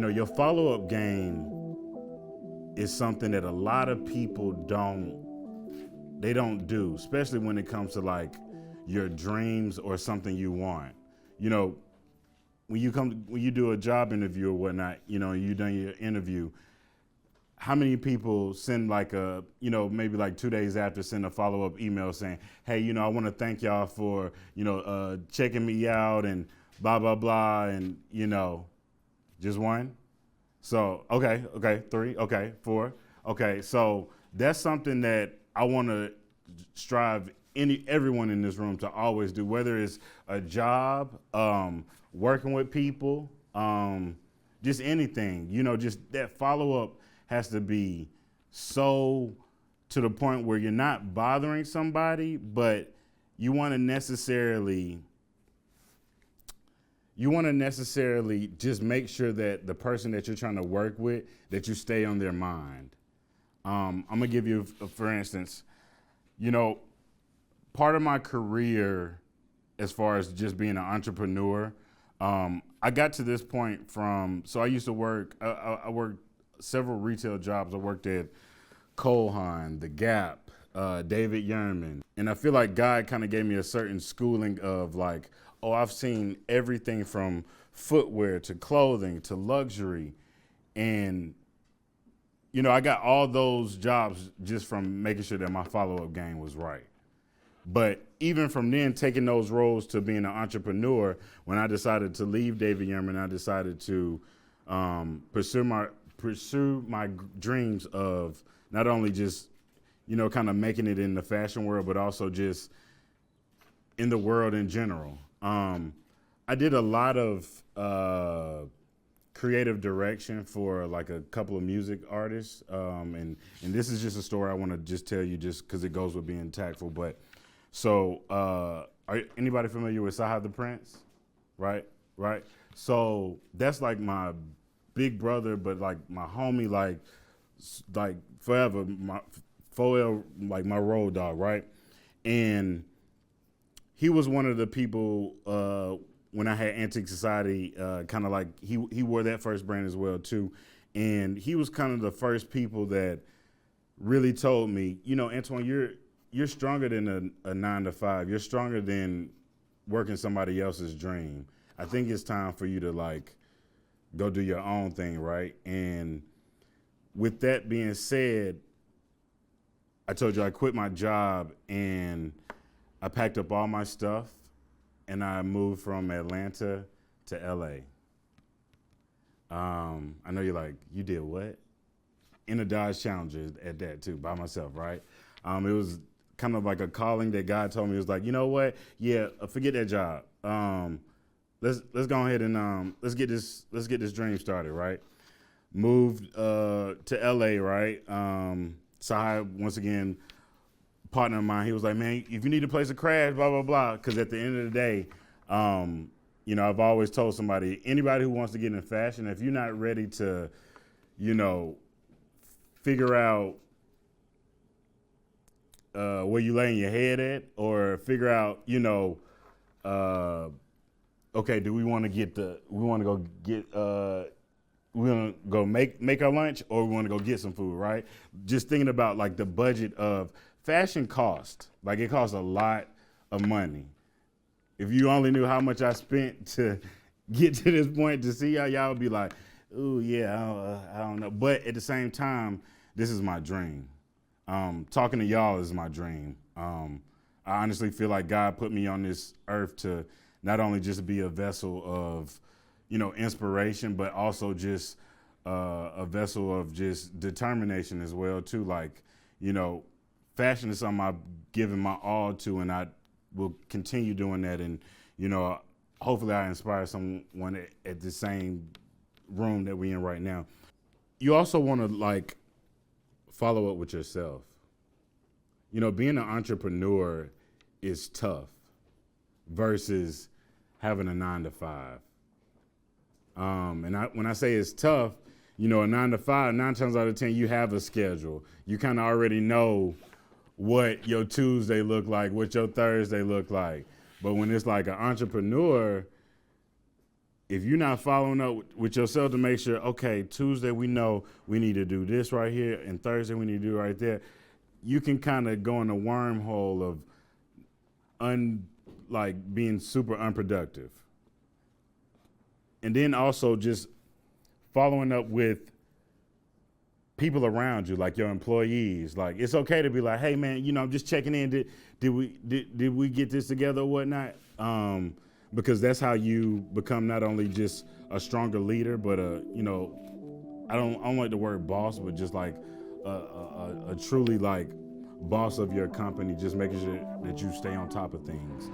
your follow-up game is something that a lot of people don't do, especially when it comes to like your dreams or something you want. You know, when you do a job interview or whatnot, you done your interview, how many people send like maybe like 2 days after send a follow-up email saying, hey, I want to thank y'all for, checking me out and blah, blah, blah. And, just one. So, okay, 3, okay, 4. Okay. So that's something that I want to strive everyone in this room to always do, whether it's a job, working with people, just anything, just that follow-up has to be so to the point where you're not bothering somebody, but you want to necessarily just make sure that the person that you're trying to work with, that you stay on their mind. I'm gonna give you, for instance, part of my career, as far as just being an entrepreneur, I got to this point so I used to work, I worked several retail jobs. I worked at Cole Haan, The Gap, David Yurman. And I feel like God kind of gave me a certain schooling of like, I've seen everything from footwear to clothing to luxury. And, I got all those jobs just from making sure that my follow-up game was right. But even from then, taking those roles to being an entrepreneur, when I decided to leave David Yurman, I decided to pursue my dreams of not only just, kind of making it in the fashion world, but also just in the world in general. I did a lot of creative direction for like a couple of music artists. And this is just a story I want to just tell you just because it goes with being tactful. But so anybody familiar with Saha the Prince? Right. So that's like my big brother, but like my homie, like forever, like my road dog, right? And he was one of the people when I had Antique Society, kind of like he wore that first brand as well too, and he was kind of the first people that really told me, Antoine, you're stronger than a 9-to-5. You're stronger than working somebody else's dream. I think it's time for you to like go do your own thing, right? And with that being said, I told you I quit my job and I packed up all my stuff and I moved from Atlanta to LA. I know you're like, you did what? In a Dodge Challenger at that too, by myself, right? It was kind of like a calling that God told me. It was like, you know what? Yeah, forget that job. Let's go ahead and let's get this dream started, right? Moved to LA, right? Sahai, once again, partner of mine, he was like, man, if you need a place to crash, blah, blah, blah. Because at the end of the day, I've always told somebody, anybody who wants to get in fashion, if you're not ready to, figure out where you laying your head at, or figure out, okay, do we want to go make our lunch, or we want to go get some food, right? Just thinking about like the budget of fashion cost. Like it costs a lot of money. If you only knew how much I spent to get to this point to see y'all would be like, ooh, yeah, I don't know. But at the same time, this is my dream. Talking to y'all is my dream. I honestly feel like God put me on this earth to not only just be a vessel of, inspiration, but also just a vessel of just determination as well too. Like, fashion is something I've given my all to, and I will continue doing that. And, hopefully I inspire someone at the same room that we're in right now. You also want to like follow up with yourself. Being an entrepreneur is tough versus having a 9-to-5. And when I say it's tough, a 9-to-5, 9 times out of 10, you have a schedule. You kind of already know what your Tuesday look like, what your Thursday look like. But when it's like an entrepreneur, if you're not following up with yourself to make sure, okay, Tuesday we know we need to do this right here, and Thursday we need to do right there, you can kind of go in a wormhole of being super unproductive. And then also just following up with people around you, like your employees. Like, it's okay to be like, hey man, I'm just checking in. Did we get this together or whatnot? Because that's how you become not only just a stronger leader, but I don't like the word boss, but just like a truly like boss of your company, just making sure that you stay on top of things.